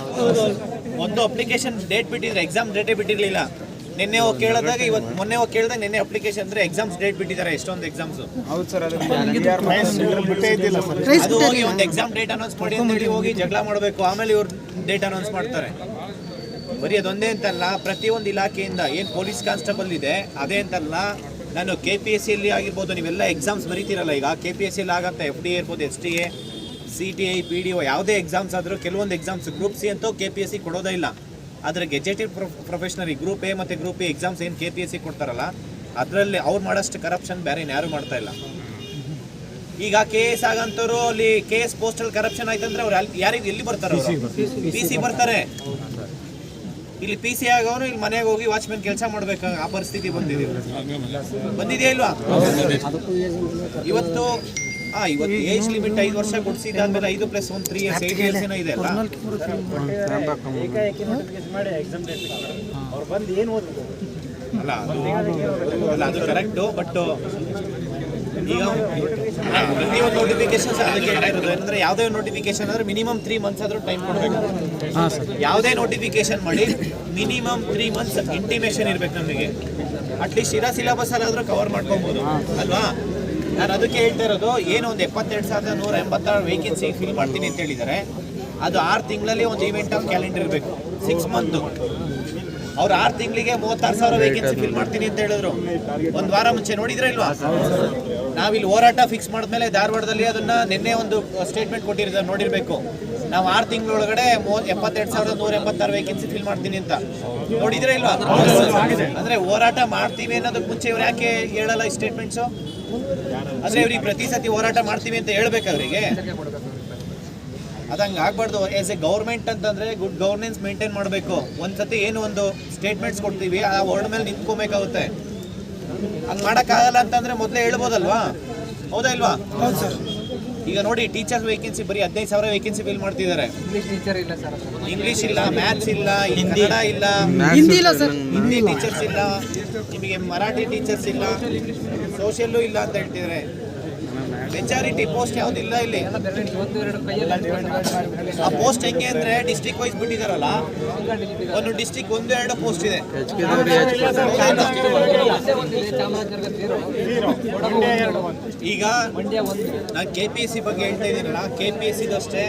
ಒಂದು ಅಪ್ಲಿಕೇಶನ್ ಡೇಟ್ ಬಿಟ್ಟಿದ್ರೆ ಎಕ್ಸಾಮ್ ಡೇಟೇ ಬಿಟ್ಟಿರ್ಲಿಲ್ಲ. ನಿನ್ನೆ ಹೋಗಿ ಕೇಳಿದಾಗ ಮೊನ್ನೆ ಹೋಗಿ ಕೇಳಿದಾಗ ನಿನ್ನೆ ಅಪ್ಲಿಕೇಶನ್ ಅಂದ್ರೆ ಎಕ್ಸಾಮ್ಸ್ ಡೇಟ್ ಬಿಟ್ಟಿದ್ದಾರೆ. ಎಷ್ಟೊಂದು ಎಕ್ಸಾಮ್ಸ್ ಅದು ಹೋಗಿ ಒಂದು ಎಕ್ಸಾಮ್ ಡೇಟ್ ಅನೌನ್ಸ್ ಮಾಡಿ ಅಂತ ಹೇಳಿ ಹೋಗಿ ಜಗಳ ಮಾಡಬೇಕು, ಆಮೇಲೆ ಇವ್ರು ಡೇಟ್ ಅನೌನ್ಸ್ ಮಾಡ್ತಾರೆ. ಬರೀ ಅದೊಂದೇ ಅಂತಲ್ಲ, ಪ್ರತಿಯೊಂದು ಇಲಾಖೆಯಿಂದ ಏನು ಪೊಲೀಸ್ ಕಾನ್ಸ್ಟೇಬಲ್ ಇದೆ ಅದೇ ಅಂತಲ್ಲ, ನಾನು KPSC ಆಗಿರ್ಬೋದು, ನೀವೆಲ್ಲ ಎಕ್ಸಾಮ್ಸ್ ಬರೀತಿರಲ್ಲ. ಈಗ KPSC ಆಗಂತ FDA ಇರ್ಬೋದು, STA, CTI, PDO ಯಾವುದೇ ಎಕ್ಸಾಮ್ಸ್ ಆದರೂ ಕೆಲವೊಂದು ಎಕ್ಸಾಮ್ಸ್ ಗ್ರೂಪ್ C ಅಂತೂ KPSC ಕೊಡೋದೇ ಇಲ್ಲ. ಆದರೆ ಗೆಜೆಟೆಡ್ ಪ್ರೊಫೆಷನರಿ ಗ್ರೂಪ್ A ಮತ್ತು ಗ್ರೂಪ್ A ಎಕ್ಸಾಮ್ಸ್ ಏನು KPSC ಕೊಡ್ತಾರಲ್ಲ ಅದರಲ್ಲಿ ಅವ್ರು ಮಾಡೋಷ್ಟು ಕರಪ್ಷನ್ ಬೇರೆ ಯಾರು ಮಾಡ್ತಾ ಇಲ್ಲ. ಈಗ KS ಆಗಂತವ್ರು ಅಲ್ಲಿ KS ಪೋಸ್ಟಲ್ ಕರಪ್ಷನ್ ಆಯ್ತಂದ್ರೆ ಅವ್ರು ಯಾರಿಗೆ ಎಲ್ಲಿ ಬರ್ತಾರೆ? PC ಬರ್ತಾರೆ. ಇಲ್ಲಿ PC ಆಗೋರು ಇಲ್ಲಿ ಮನೆಗೆ ಹೋಗಿ ವಾಚ್ಮೆನ್ ಕೆಲಸ ಮಾಡ್ಬೇಕು, ಆ ಪರಿಸ್ಥಿತಿ ಬಂದಿದೆಯಾ ಇಲ್ವಾ? ಇವತ್ತು ಇವತ್ತು ಏಜ್ ಲಿಮಿಟ್ 5 ವರ್ಷ ಕೊಡ್ಸಿದ್ದಾದ್ಮೇಲೆ 5+1 3 ಇಯರ್ಸ್ 8 ಇಯರ್ಸ್ ಏನೋ ಇದೆ ಅಲ್ಲ. ಅಲ್ಲ ಅದು ಕರೆಕ್ಟು. ಬಟ್ ಈಗ ಪ್ರತಿಯೊಂದು ನೋಟಿಫಿಕೇಶನ್ಸ್ ಅದಕ್ಕೆ ಹೇಳ್ತಾ ಇರೋದು ಏನಂದ್ರೆ ಯಾವುದೇ ನೋಟಿಫಿಕೇಶನ್ ಅಂದ್ರೆ ಮಿನಿಮಮ್ 3 ಮಂತ್ಸ್ ಆದ್ರೂ ಟೈಮ್ ಕೊಡಬೇಕು. ಯಾವುದೇ ನೋಟಿಫಿಕೇಶನ್ ಮಾಡಿ ಮಿನಿಮಮ್ 3 ಮಂತ್ಸ್ ಇಂಟಿಮೇಷನ್ ಇರ್ಬೇಕು ನಮಗೆ. ಅಟ್ಲೀಸ್ಟ್ ಇರೋ ಸಿಲೆಬಸ್ ಅಲ್ಲಾದ್ರೂ ಕವರ್ ಮಾಡ್ಕೊಬೋದು ಅಲ್ವಾ. ನಾನು ಅದಕ್ಕೆ ಹೇಳ್ತಾ ಇರೋದು, ಏನು ಒಂದು 72,186 ವೇಕೆನ್ಸಿ ಫಿಲ್ ಮಾಡ್ತೀನಿ ಅಂತ ಹೇಳಿದ್ದಾರೆ. ಅದು 6 ತಿಂಗಳಲ್ಲಿ ಒಂದು ಇವೆಂಟ್ ಆಫ್ ಕ್ಯಾಲೆಂಡರ್ ಇರಬೇಕು. 6 ಮಂತ್ ಅವ್ರು 6 ತಿಂಗಳಿಗೆ 36,000 ವೇಕೆನ್ಸಿ ಫಿಲ್ ಮಾಡ್ತೀನಿ ಅಂತ ಹೇಳಿದ್ರು. ಒಂದು ವಾರ ಮುಂಚೆ ನೋಡಿದ್ರೆ ಇಲ್ವಾ? ನಾವಿಲ್ಲಿ ಹೋರಾಟ ಫಿಕ್ಸ್ ಮಾಡಿದ್ಮೇಲೆ ಧಾರವಾಡದಲ್ಲಿ ಅದನ್ನ ನಿನ್ನೆ ಒಂದು ಸ್ಟೇಟ್ಮೆಂಟ್ ಕೊಟ್ಟಿರ್ತಾರೆ, ನೋಡಿರ್ಬೇಕು. ನಾವು 6 ತಿಂಗಳೊಳಗಡೆ 72,186 ವೇಕೆನ್ಸಿ ಫಿಲ್ ಮಾಡ್ತೀನಿ ಅಂತ ನೋಡಿದ್ರೆ ಇಲ್ವಾ? ಅಂದ್ರೆ ಹೋರಾಟ ಮಾಡ್ತೀವಿ ಅನ್ನೋದಕ್ಕೆ ಮುಂಚೆ ಇವ್ರು ಯಾಕೆ ಹೇಳಲ್ಲ ಈ ಸ್ಟೇಟ್ಮೆಂಟ್ಸು? ಅಂದ್ರೆ ಇವ್ರಿಗೆ ಪ್ರತಿ ಸತಿ ಹೋರಾಟ ಮಾಡ್ತೀವಿ ಅಂತ ಹೇಳ್ಬೇಕು ಅವರಿಗೆ. ಅದಂಗೆ ಆಗ್ಬಾರ್ದು. ಆಸ್ ಎ ಗೌರ್ಮೆಂಟ್ ಅಂತಂದ್ರೆ ಗುಡ್ ಗವರ್ನೆನ್ಸ್ ಮೇಂಟೈನ್ ಮಾಡಬೇಕು. ಒಂದ್ಸತಿ ಏನು ಒಂದು ಸ್ಟೇಟ್ಮೆಂಟ್ಸ್ ಕೊಡ್ತೀವಿ, ಆ ವರ್ಡ್ ಮೇಲೆ ನಿಂತ್ಕೋಬೇಕಾಗುತ್ತೆ. ಹಂಗೆ ಮಾಡೋಕ್ಕಾಗಲ್ಲ ಅಂತಂದ್ರೆ ಮೊದಲೇ ಹೇಳ್ಬೋದಲ್ವಾ? ಹೌದಾ ಇಲ್ವಾ? ಈಗ ನೋಡಿ, ಟೀಚರ್ಸ್ ವೇಕೆನ್ಸಿ ಬರೀ 15,000 ವೇಕೆನ್ಸಿ ಫಿಲ್ ಮಾಡ್ತಿದ್ದಾರೆ. ಇಂಗ್ಲಿಷ್ ಇಲ್ಲ, ಮ್ಯಾಥ್ಸ್ ಇಲ್ಲ, ಕನ್ನಡ ಇಲ್ಲ, ಹಿಂದಿ ಟೀಚರ್ಸ್ ಇಲ್ಲ, ನಿಮಗೆ ಮರಾಠಿ ಟೀಚರ್ಸ್ ಇಲ್ಲ, ಸೋಷಿಯಲ್ಲು ಇಲ್ಲ ಅಂತ ಹೇಳ್ತಿದ್ದಾರೆ. ಮೆಜಾರಿಟಿ ಪೋಸ್ಟ್ ಯಾವುದಿಲ್ಲ ಇಲ್ಲಿ. ಆ ಪೋಸ್ಟ್ ಹೆಂಗೆ ಅಂದ್ರೆ ಡಿಸ್ಟ್ರಿಕ್ಟ್ ವೈಸ್ ಬಿಟ್ಟಿದಾರಲ್ಲ, ಒಂದು ಡಿಸ್ಟ್ರಿಕ್ಟ್ 1-2 ಪೋಸ್ಟ್ ಇದೆ. ಈಗ ನಾನು KPSC ಬಗ್ಗೆ ಹೇಳ್ತಾ ಇದ್ದೀನಲ್ಲ, KPSC ಅಷ್ಟೇ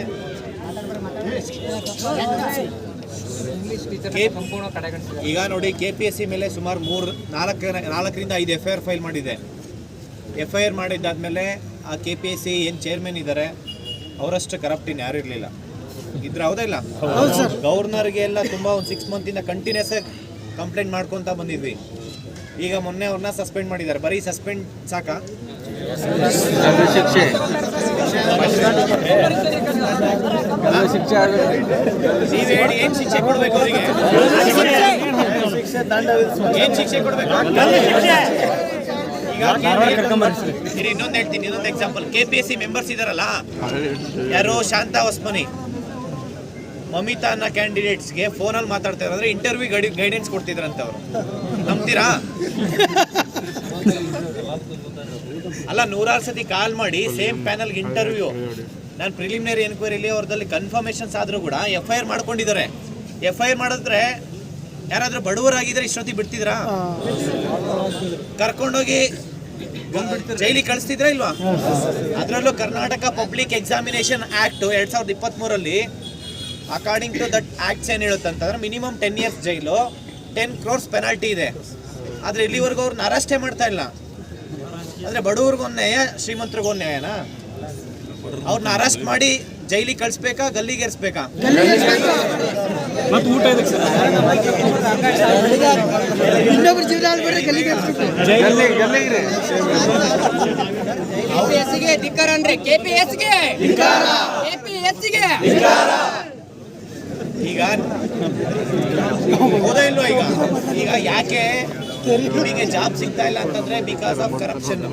ಈಗ ನೋಡಿ, KPSC ಮೇಲೆ ಸುಮಾರು 4ರಿಂದ 5 FIR ಫೈಲ್ ಮಾಡಿದೆ. FIR ಮಾಡಿದ್ದಾದ್ಮೇಲೆ ಆ KPSC ಏನು ಚೇರ್ಮನ್ ಇದ್ದಾರೆ ಅವರಷ್ಟು ಕರಪ್ಟ್ ಇನ್ನು ಯಾರು ಇರಲಿಲ್ಲ. ಇದ್ರೆ ಹೌದಾ ಇಲ್ಲ? ಗವರ್ನರ್ಗೆ ಎಲ್ಲ ತುಂಬ ಒಂದು 6 ಮಂತಿಂದ ಕಂಟಿನ್ಯೂಸ್ ಆಗಿ ಕಂಪ್ಲೇಂಟ್ ಮಾಡ್ಕೊತಾ ಬಂದಿದ್ವಿ. ಈಗ ಮೊನ್ನೆ ಅವ್ರನ್ನ ಸಸ್ಪೆಂಡ್ ಮಾಡಿದ್ದಾರೆ. ಬರೀ ಸಸ್ಪೆಂಡ್ ಸಾಕಾ? ನೀವು ಹೇಳಿ, ಏನು ಶಿಕ್ಷೆ ಕೊಡಬೇಕು ಅವರಿಗೆ? ಏನು ಶಿಕ್ಷೆ ಕೊಡಬೇಕು? ಇನ್ನೊಂದು ಹೇಳ್ತೀನಿ, ಇನ್ನೊಂದು ಎಕ್ಸಾಂಪಲ್. KPSC ಮೆಂಬರ್ಸ್ ಇದಾರಲ್ಲ, ಯಾರೋ ಶಾಂತಾ ಹೊಸ್ಮನಿ, ಮಮಿತಾ ಅನ್ನೋ ಕ್ಯಾಂಡಿಡೇಟ್ಸ್ಗೆ ಫೋನಲ್ಲಿ ಮಾತಾಡ್ತಾ ಇರೋದ್ರೆ ಇಂಟರ್ವ್ಯೂ ಗೈಡೆನ್ಸ್ ಕೊಡ್ತಿದ್ರಂತೆ ಅವರು. ನಂಬ್ತೀರಾ? ಅಲ್ಲ, 100 ಸತಿ ಕಾಲ್ ಮಾಡಿ ಸೇಮ್ ಪ್ಯಾನಲ್ಗೆ ಇಂಟರ್ವ್ಯೂ. ನಾನು ಪ್ರಿಲಿಮಿನರಿ ಎನ್ಕ್ವೈರಿಲಿ ಅವ್ರದಲ್ಲಿ ಕನ್ಫರ್ಮೇಷನ್ಸ್ ಆದರೂ ಕೂಡ FIR ಮಾಡ್ಕೊಂಡಿದ್ದಾರೆ. FIR ಮಾಡಿದ್ರೆ ಯಾರಾದರೂ ಬಡವರಾಗಿದ್ರೆ ಇಷ್ಟೊತ್ತಿಗೆ ಬಿಡ್ತಿದ್ರಾ? ಕರ್ಕೊಂಡೋಗಿ ಜೈಲಿಗೆ ಕಳಿಸ್ತಿದ್ರ ಇಲ್ವಾ? ಅದರಲ್ಲೂ Karnataka public examination act 2023 according to that acts ಏನು ಹೇಳುತ್ತೆ ಅಂತಂದ್ರೆ minimum 10 years jail, 10 crores penalty ಇದೆ. ಆದರೆ ಇಲ್ಲಿವರೆಗೂ ಅವ್ರನ್ನ ಅರೆಸ್ಟೇ ಮಾಡ್ತಾ ಇಲ್ಲ. ಅಂದರೆ ಬಡವ್ರಿಗೊಂದು ನ್ಯಾಯ, ಶ್ರೀಮಂತರಿಗೊಂದು ನ್ಯಾಯನಾ? ಅವ್ರನ್ನ ಅರೆಸ್ಟ್ ಮಾಡಿ ಜೈಲಿಗೆ ಕಳಿಸ್ಬೇಕಾ, ಗಲ್ಲಿಗೇರಿಸ್ಬೇಕಾ? ಈಗ ಹೌದಾ ಇಲ್ವಾ? ಈಗ ಯಾಕೆ ನಿಮಗೆ ಜಾಬ್ ಸಿಗ್ತಾ ಇಲ್ಲ ಅಂತಂದ್ರೆ ಬಿಕಾಸ್ ಆಫ್ ಕರಪ್ಷನ್.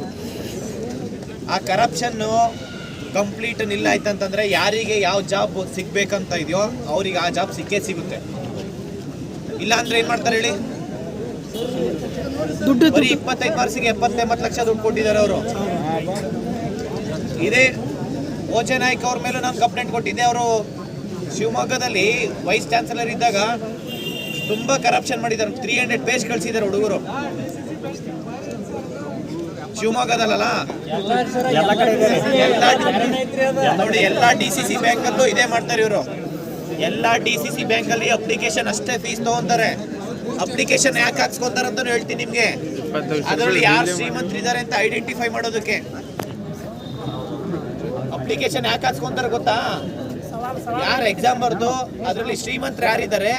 ಆ ಕರಪ್ಷನ್ನು ಕಂಪ್ಲೀಟ್ ನಿಲ್ಲ ಆಯ್ತಂತಂದ್ರೆ ಯಾರಿಗೆ ಯಾವ ಜಾಬ್ ಸಿಗ್ಬೇಕಂತ ಇದೆಯೋ ಅವ್ರಿಗೆ ಆ ಜಾಬ್ ಸಿಕ್ಕೇ ಸಿಗುತ್ತೆ. ಇಲ್ಲ ಅಂದ್ರೆ ಏನ್ ಮಾಡ್ತಾರೆ ಹೇಳಿ? ಬರೀ 25 ಮಾರ್ಕ್ಸಿಗೆ 70-80 ಲಕ್ಷ ದುಡ್ಡು ಕೊಟ್ಟಿದ್ದಾರೆ ಅವರು. ಇದೇ ಓಜೆ ನಾಯ್ಕ ಅವ್ರ ಮೇಲೂ ನಾನು ಕಂಪ್ಲೇಂಟ್ ಕೊಟ್ಟಿದ್ದೆ. ಅವರು ಶಿವಮೊಗ್ಗದಲ್ಲಿ ವೈಸ್ ಚಾನ್ಸಲರ್ ಇದ್ದಾಗ ತುಂಬಾ ಕರಪ್ಷನ್ ಮಾಡಿದ್ದಾರೆ. 300 ಪೇಜ್ ಕಳಿಸಿದ್ದಾರೆ ಹುಡುಗರು. ಶಿವಮೊಗ್ಗದಲ್ಲ ನೋಡಿ, ಎಲ್ಲ DCC ಬ್ಯಾಂಕಲ್ಲೂ ಇದೇ ಮಾಡ್ತಾರೆ ಇವರು. ಎಲ್ಲ DCC ಬ್ಯಾಂಕಲ್ಲಿ ಅಪ್ಲಿಕೇಶನ್ ಅಷ್ಟೇ ಫೀಸ್ ತಗೊಂತಾರೆ. ಅಪ್ಲಿಕೇಶನ್ ಯಾಕೆ ಹಾಕ್ಸ್ಕೊಂತಾರೆ ಅಂತ ಹೇಳ್ತೀನಿ ನಿಮ್ಗೆ. ಅದರಲ್ಲಿ ಯಾರು ಶ್ರೀಮಂತರಿದ್ದಾರೆ ಅಂತ ಐಡೆಂಟಿಫೈ ಮಾಡೋದಕ್ಕೆ. ಅಪ್ಲಿಕೇಶನ್ ಯಾಕೆ ಹಾಕ್ಸ್ಕೊಂತಾರೆ ಗೊತ್ತಾ? ಯಾರು ಎಕ್ಸಾಮ್ ಬರ್ದು ಅದರಲ್ಲಿ ಶ್ರೀಮಂತರು ಯಾರಿದ್ದಾರೆ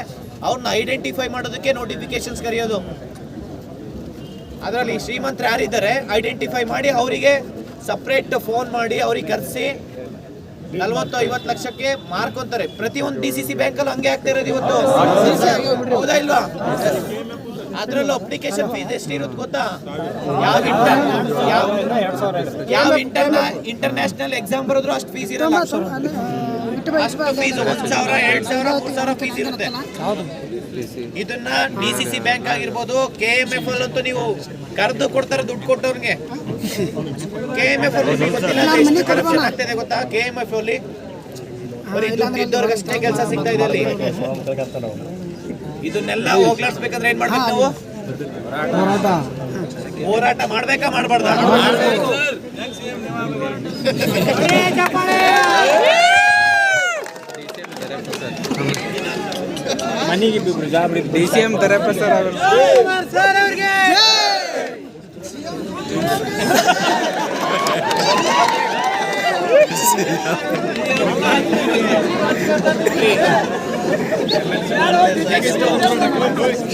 ಅವ್ರನ್ನ ಐಡೆಂಟಿಫೈ ಮಾಡೋದಕ್ಕೆ ನೋಟಿಫಿಕೇಶನ್ಸ್ ಕರೆಯೋದು. ಅದರಲ್ಲಿ ಶ್ರೀಮಂತರು ಯಾರಿದ್ದಾರೆ ಐಡೆಂಟಿಫೈ ಮಾಡಿ ಅವರಿಗೆ ಸಪ್ರೇಟ್ ಫೋನ್ ಮಾಡಿ ಅವ್ರಿಗೆ ಕರೆಸಿ 40-50 ಲಕ್ಷಕ್ಕೆ ಮಾರ್ಕೊಂತಾರೆ. ಪ್ರತಿಯೊಂದು DCC ಬ್ಯಾಂಕಲ್ಲೂ ಹಂಗೆ ಆಗ್ತಾ ಇರೋದು ಇವತ್ತು. ಹೌದಾ ಇಲ್ವಾ? ಅದ್ರಲ್ಲೂ ಅಪ್ಲಿಕೇಶನ್ ಫೀಸ್ ಎಷ್ಟಿರುತ್ತೆ ಗೊತ್ತಾ? ಯಾವ ಇಂಟರ್ನ್ಯಾಷನಲ್ ಎಕ್ಸಾಮ್ ಬರೋದ್ರು ಅಷ್ಟು ಫೀಸ್ ಇರಲ್ಲ. ಅಷ್ಟು ಫೀಸ್ 1,000, 2,000, 3,000 ಫೀಸ್ ಇರುತ್ತೆ. ಇದನ್ನ DCC ಬ್ಯಾಂಕ್ ಆಗಿರ್ಬೋದು, KMF ಅಂತೂ ನೀವು ಕರೆದು ಕೊಡ್ತಾರೆ ದುಡ್ಡು ಕೊಟ್ಟವ್ರಿಗೆ. KMF ಅಲ್ಲಿ ಗೊತ್ತಿಲ್ಲ ಎಷ್ಟು ಕರಪ್ಷನ್ ಆಗ್ತಿದೆ ಗೊತ್ತಾ? KMF ಅಲ್ಲಿ ಬರೀ ದುಡ್ಡು ಇದ್ದವ್ರಿಗಷ್ಟೇ ಕೆಲಸ ಸಿಗ್ತಾ ಇದೆ ಅಲ್ಲಿ. ಇದನ್ನೆಲ್ಲ ಹೋಗ್ಲಾಡ್ಸ್ಬೇಕಂದ್ರೆ ಏನ್ ಮಾಡ್ಬೇಕು ನಾವು? ಹೋರಾಟ ಮಾಡ್ಬೇಕಾ ಮಾಡ್ಬಾರ್ದಾ? ಮನೆಗೆ DCM ತರಪ್ಪ ಸರ್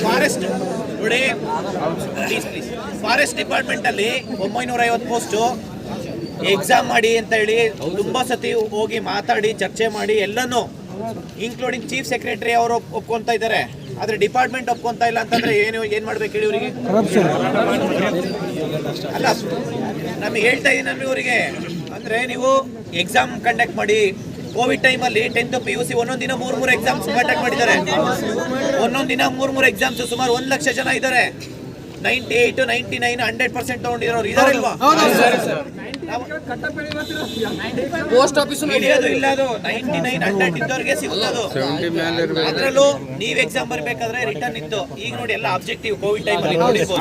ಫಾರೆಸ್ಟ್ ನೋಡಿ, ಫಾರೆಸ್ಟ್ ಡಿಪಾರ್ಟ್ಮೆಂಟ್ ಅಲ್ಲಿ 950 ಪೋಸ್ಟ್ ಎಕ್ಸಾಮ್ ಮಾಡಿ ಅಂತ ಹೇಳಿ ತುಂಬಾ ಸತಿ ಹೋಗಿ ಮಾತಾಡಿ ಚರ್ಚೆ ಮಾಡಿ ಎಲ್ಲನೂ, ಇನ್ಕ್ಲೂಡಿಂಗ್ ಚೀಫ್ ಸೆಕ್ರೆಟರಿ ಅವರು ಒಪ್ಕೊಂತ ಇದ್ದಾರೆ. ಆದ್ರೆ ಡಿಪಾರ್ಟ್ಮೆಂಟ್ ಒಪ್ಕೊಂತ ಇಲ್ಲ ಅಂತಂದ್ರೆ ಏನ್ ಮಾಡ್ಬೇಕು ಹೇಳಿ ಇವರಿಗೆ? ಅಲ್ಲ, ನಮಗೆ ಹೇಳ್ತಾ ಇದೀನಿ ನಾನು ಇವರಿಗೆ, ಅಂದ್ರೆ ನೀವು ಎಕ್ಸಾಮ್ ಕಂಡಕ್ಟ್ ಮಾಡಿ. ಕೋವಿಡ್ ಟೈಮಲ್ಲಿ 10th PUC ಒಂದೊಂದು ದಿನ 3 ಎಕ್ಸಾಮ್ಸ್ ಕಂಡಕ್ಟ್ ಮಾಡಿದ್ದಾರೆ. ಒಂದೊಂದು ದಿನ 3 ಎಕ್ಸಾಮ್ಸ್, ಸುಮಾರು 1 ಲಕ್ಷ ಜನ ಇದ್ದಾರೆ. 98, 99, 100% ತಗೊಂಡಿರೋರು ಇದಾರೆ ಇಲ್ವಾ? ಪೋಸ್ಟ್ ಆಫೀಸ್ ಹಿಡಿಯೋದು ಇಲ್ಲ, ಅದು 99, 100 ಇದ್ದವ್ರಿಗೆ ಸಿಗುತ್ತದು. ಅದ್ರಲ್ಲೂ ನೀವ್ ಎಕ್ಸಾಮ್ ಬರ್ಬೇಕಾದ್ರೆ ರಿಟರ್ನ್ ಇತ್ತು. ಈಗ ನೋಡಿ ಎಲ್ಲ ಆಬ್ಜೆಕ್ಟಿವ್ ಕೋವಿಡ್ ಟೈಮಲ್ಲಿ ನೋಡಿರ್ಬೋದು.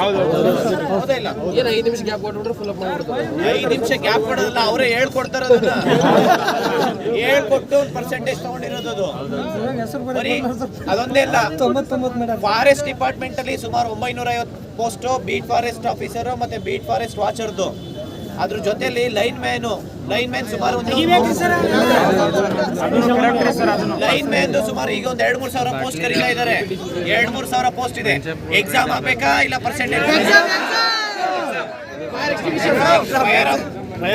ಹೌದಾ ಇಲ್ಲ? 5 ನಿಮಿಷ ಗ್ಯಾಪ್ ಕೊಟ್ಬಿಟ್ರೆ ಫುಲ್ ಅಪ್ ಮಾಡ್ಬಿಡ್ತಾರೆ. 5 ನಿಮಿಷ ಗ್ಯಾಪ್ ಕೊಡೋದಲ್ಲ, ಅವರೇ ಹೇಳ್ಕೊಡ್ತಾರ. ಹೇಳ್ಕೊಟ್ಟು ಪರ್ಸೆಂಟೇಜ್ ತಗೊಂಡಿರೋದು ಅದು. ಬರೀ ಅದೊಂದೇ ಇಲ್ಲ, ಫಾರೆಸ್ಟ್ ಡಿಪಾರ್ಟ್ಮೆಂಟ್ ಅಲ್ಲಿ ಸುಮಾರು 950 ಪೋಸ್ಟ್ ಬೀಟ್ ಫಾರೆಸ್ಟ್ ಆಫೀಸರ್ ಮತ್ತೆ ಬೀಟ್ ಫಾರೆಸ್ಟ್ ವಾಚರ್ದು. ಅದ್ರ ಜೊತೆಲಿ ಲೈನ್ ಮ್ಯಾನ್ ಸುಮಾರು ಲೈನ್ ಮ್ಯಾನ್ ಸುಮಾರು ಈಗ ಒಂದು 2-3 ಸಾವಿರ ಪೋಸ್ಟ್ ಕರೀತಾ ಇದ್ದಾರೆ. 2-3 ಸಾವಿರ ಪೋಸ್ಟ್ ಇದೆ. ಎಕ್ಸಾಮ್ ಆಗ್ಬೇಕಾ ಇಲ್ಲ ಪರ್ಸೆಂಟೇಜ್?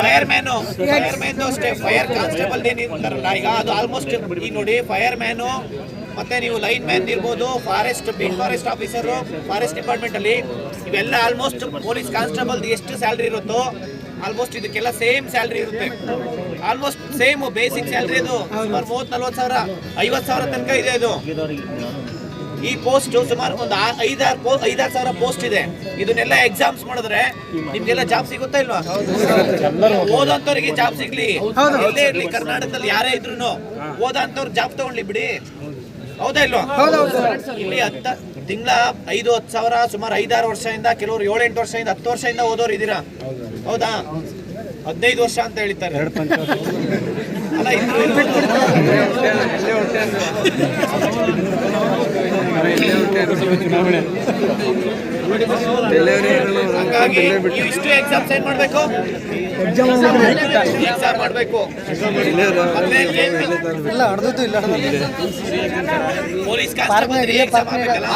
ಫೈರ್ ಮ್ಯಾನು ಅಷ್ಟೇ. ಫೈರ್ ಕಾನ್ಸ್ಟೇಬಲ್ ಏನಿರ್ತಾರಲ್ಲ ಈಗ, ಅದು ಆಲ್ಮೋಸ್ಟ್ ಈಗ ನೋಡಿ, ಫೈರ್ ಮ್ಯಾನು ಮತ್ತೆ ನೀವು ಲೈನ್ ಮ್ಯಾನ್ ಇರ್ಬೋದು, forest beat forest officer forest department ಅಲ್ಲಿ, ಇವೆಲ್ಲ ಆಲ್ಮೋಸ್ಟ್ ಪೊಲೀಸ್ ಕಾನ್ಸ್ಟೇಬಲ್ ಎಷ್ಟು ಸ್ಯಾಲ್ರಿ ಇರುತ್ತೋ ಆಲ್ಮೋಸ್ಟ್ ಇದಕ್ಕೆಲ್ಲ ಸೇಮ್ ಸ್ಯಾಲ್ರಿ ಇರುತ್ತೆ. ಆಲ್ಮೋಸ್ಟ್ ಸೇಮ್ ಬೇಸಿಕ್ ಸ್ಯಾಲ್ರಿ ಇದು ಸುಮಾರು 30-40 ಸಾವಿರ, 50 ಸಾವಿರ ತನಕ ಇದೆ ಇದು. ಈ ಪೋಸ್ಟ್ ಸುಮಾರು ಒಂದು 5-6 ಸಾವಿರ ಪೋಸ್ಟ್ ಇದೆ. ಇದನ್ನೆಲ್ಲ ಎಕ್ಸಾಮ್ಸ್ ಮಾಡಿದ್ರೆ ನಿಮ್ಗೆಲ್ಲ ಜಾಬ್ ಸಿಗುತ್ತಾ ಇಲ್ವಾ? ಓದಂತವ್ರಿಗೆ ಜಾಬ್ ಸಿಗ್ಲಿ, ಎಲ್ಲೇ ಇರ್ಲಿ, ಕರ್ನಾಟಕದಲ್ಲಿ ಯಾರೇ ಇದ್ರು ಓದಂತವ್ರು ಜಾಬ್ ತಗೊಳ್ಳಿ ಬಿಡಿ. ಹೌದಾ ಇಲ್ವಾ? ಇಲ್ಲಿ ತಿಂಗಳ 5-10 ಸಾವಿರ, ಸುಮಾರು 5-6 ವರ್ಷದಿಂದ, ಕೆಲವರು 7-8 ವರ್ಷದಿಂದ, 10 ವರ್ಷದಿಂದ ಓದೋರು ಇದ್ದೀರಾ. ಹೌದಾ? 15 ವರ್ಷ ಅಂತ ಹೇಳ್ತಾರೆ. ಅಲ್ಲ, ಹಂಗಾಗಿ ನೀವು ಇಷ್ಟು ಎಕ್ಸಾಮ್ಸ್ ಏನ್ ಮಾಡ್ಬೇಕು? ಎಕ್ಸಾಮ್ ಮಾಡ್ಬೇಕು. ಪೊಲೀಸ್ ಕಾನ್ಸ್ಟೇಬಲ್ ಎಕ್ಸಾಮ್ ಆಗ್ಬೇಕಲ್ಲ.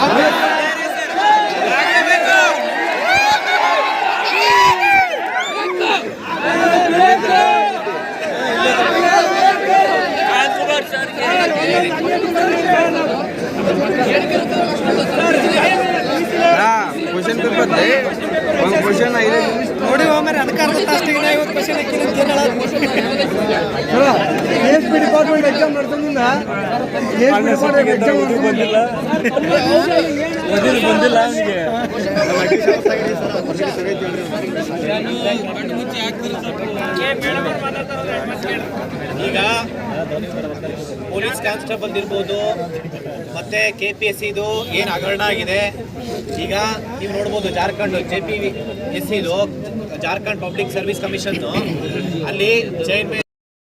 ಕ್ವಶನ್ ಪೇಪರ್ ಒಂದು ಕ್ವಶನ್ 5 ನಿಮಿಷ ನೋಡಿ ಹೋಮರ್ ಅದಕ್ಕೆ ಅರ್ಥ ಅಷ್ಟೇ. 50 question S P department exam ನಡೆಸೋದ್ರಿಂದ ಎಕ್ಸಾಮ್ ಬಂದಿಲ್ಲ ಅವನಿಗೆ. ಈಗ ಪೊಲೀಸ್ ಕಾನ್ಸ್ಟೇಬಲ್ ಇರ್ಬೋದು, ಮತ್ತೆ KPSC ಇದು ಏನು ಹಗರಣ ಆಗಿದೆ. ಈಗ ನೀವು ನೋಡ್ಬೋದು, ಜಾರ್ಖಂಡ್ JPSC ಇದು ಜಾರ್ಖಂಡ್ ಪಬ್ಲಿಕ್ ಸರ್ವಿಸ್ ಕಮಿಷನ್ ಅಲ್ಲಿ ಚೈರ್ಮನ್